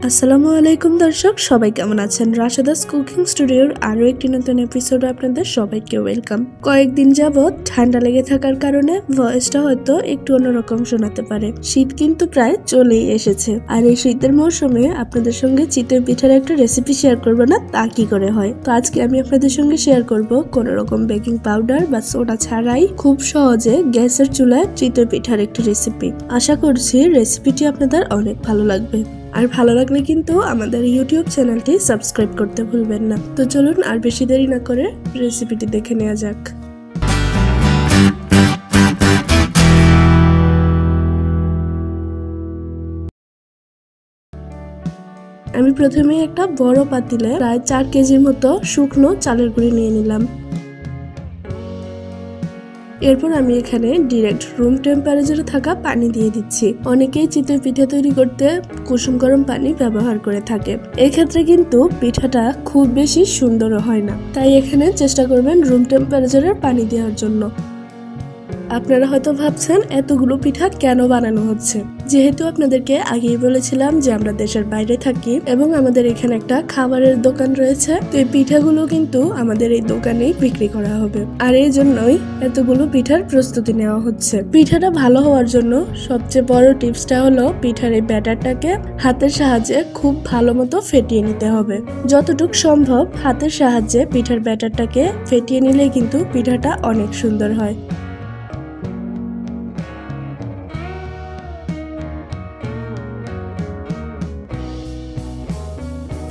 আসসালামু আলাইকুম দর্শক, সবাই কেমন আছেন? রাশেদাস কুকিং স্টুডিওর আরো একটি নতুন এপিসোডে আপনাদের সবাইকে ওয়েলকাম। কয়েকদিন যাবত ঠান্ডা লেগে থাকার কারণে ভয়েসটা হয়তো একটু অন্যরকম শোনাতে পারে। শীত কিন্তু প্রায় চলেই এসেছে, আর এই শীতের মৌসুমে আপনাদের সঙ্গে চিতই পিঠার একটা রেসিপি শেয়ার করবো না তা কি করে হয়। তো আজকে আমি আপনাদের সঙ্গে শেয়ার করব কোন রকম বেকিং পাউডার বা সোডা ছাড়াই খুব সহজে গ্যাসের চুলায় চিতই পিঠার একটি রেসিপি। আশা করছি রেসিপিটি আপনাদের অনেক ভালো লাগবে। আর ভালো লাগলে কিন্তু আমাদের ইউটিউব চ্যানেলটি সাবস্ক্রাইব করতে ভুলবেন না। তো চলুন আর বেশি দেরি না করে রেসিপিটি দেখে নেওয়া যাক। আমি প্রথমে একটা বড় পাতিলে প্রায় 4 কেজির মতো শুকনো চালের গুঁড়ি নিয়ে নিলাম। এরপর আমি এখানে ডিরেক্ট রুম টেম্পারেচারে থাকা পানি দিয়ে দিচ্ছি। অনেকেই চিতই পিঠা তৈরি করতে কুসুম গরম পানি ব্যবহার করে থাকে। এক্ষেত্রে কিন্তু পিঠাটা খুব বেশি সুন্দরও হয় না, তাই এখানে চেষ্টা করবেন রুম টেম্পারেচারের পানি দেওয়ার জন্য। আপনারা হয়তো ভাবছেন এতগুলো পিঠা কেন বানানো হচ্ছে। যেহেতু আপনাদেরকে আগেই বলেছিলাম যে আমরা দেশের বাইরে থাকি এবং আমাদের এখানে একটা খাবারের দোকান রয়েছে, তো এই পিঠাগুলো কিন্তু আমাদের এই দোকানেই বিক্রি করা হবে, আর এই জন্যই এতগুলো পিঠার প্রস্তুতি নেওয়া হচ্ছে। পিঠাটা ভালো হওয়ার জন্য সবচেয়ে বড় টিপসটা হলো পিঠার এই ব্যাটারটাকে হাতের সাহায্যে খুব ভালো মতো ফেটিয়ে নিতে হবে। যতটুক সম্ভব হাতের সাহায্যে পিঠার ব্যাটারটাকে ফেটিয়ে নিলে কিন্তু পিঠাটা অনেক সুন্দর হয়।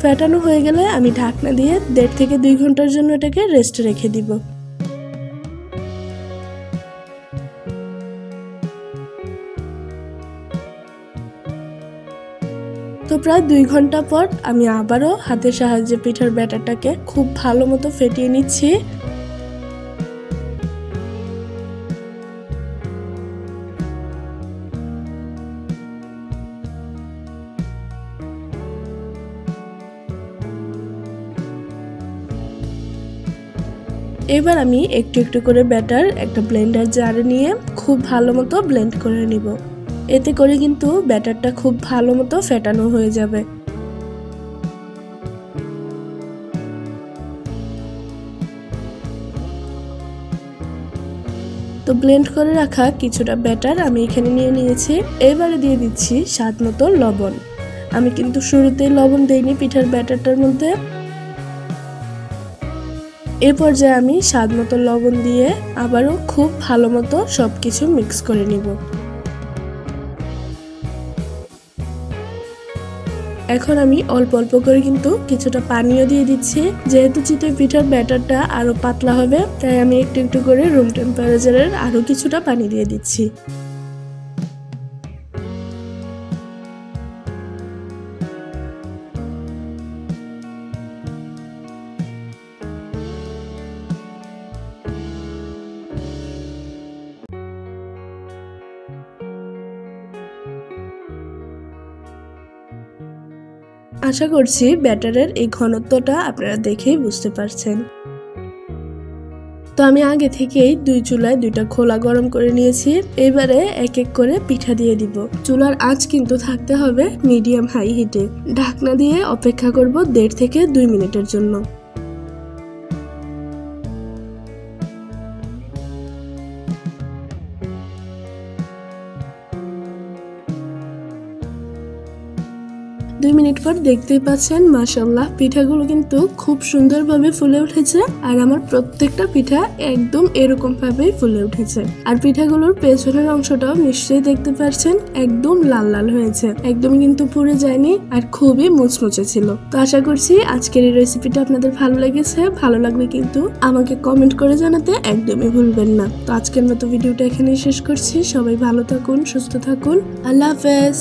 ফেটানো হয়ে গেলে আমি ঢাকনা দিয়ে 1.5 থেকে 2 ঘন্টার জন্য এটাকে রেস্টে রেখে দিব। তো প্রায় 2 ঘন্টা পর আমি আবারও হাতের সাহায্যে পিঠার ব্যাটারটাকে খুব ভালো মতো ফেটিয়ে নিচ্ছি। এবার আমি একটু একটু করে ব্যাটার একটা ব্লেন্ডার জারে নিয়ে খুব ভালো মতো ব্লেন্ড করে নিব। এতে করে কিন্তু ব্যাটারটা খুব ভালো মতো ফেটানো হয়ে যাবে। তো ব্লেন্ড করে রাখা কিছুটা ব্যাটার আমি এখানে নিয়ে নিয়েছি। এবারে দিয়ে দিচ্ছি স্বাদ মতো লবণ। আমি কিন্তু শুরুতেই লবণ দেইনি পিঠার ব্যাটারটার মধ্যে। এ পর্যায়ে আমি স্বাদ মতো লবণ দিয়ে আবারও খুব ভালো মতো সবকিছু মিক্স করে নিব। এখন আমি অল্প অল্প করে কিন্তু কিছুটা পানিও দিয়ে দিচ্ছি। যেহেতু চিতই পিঠার ব্যাটারটা আরো পাতলা হবে, তাই আমি একটু একটু করে রুম টেম্পারেচারের আরো কিছুটা পানি দিয়ে দিচ্ছি। আশা করছি ব্যাটারের এই ঘনত্বটা আপনারা দেখেই বুঝতে পারছেন। তো আমি আগে থেকেই 2 চুলায় 2টা খোলা গরম করে নিয়েছি। এবারে এক এক করে পিঠা দিয়ে দিব। চুলার আঁচ কিন্তু থাকতে হবে মিডিয়াম হাই হিটে। ঢাকনা দিয়ে অপেক্ষা করব 1.5 থেকে 2 মিনিটের জন্য। দুই মিনিট পর দেখতেই পাচ্ছেন মাশাআল্লাহ পিঠাগুলো কিন্তু খুব সুন্দরভাবে ফুলে উঠেছে, আর আমার প্রত্যেকটা পিঠা একদম এরকম ভাবেই ফুলে উঠেছে। আর পিঠাগুলোর পেছনের অংশটাও নিশ্চয়ই দেখতে পাচ্ছেন একদম লাল লাল হয়েছে, একদম কিন্তু পুড়ে যায়নি আর খুবই মুচমুচে ছিল। তো আশা করছি আজকের এই রেসিপিটা আপনাদের ভালো লেগেছে। ভালো লাগলে কিন্তু আমাকে কমেন্ট করে জানাতে একদমই ভুলবেন না। তো আজকের মতো ভিডিওটা এখানেই শেষ করছি। সবাই ভালো থাকুন, সুস্থ থাকুন। আল্লাহ হাফেজ।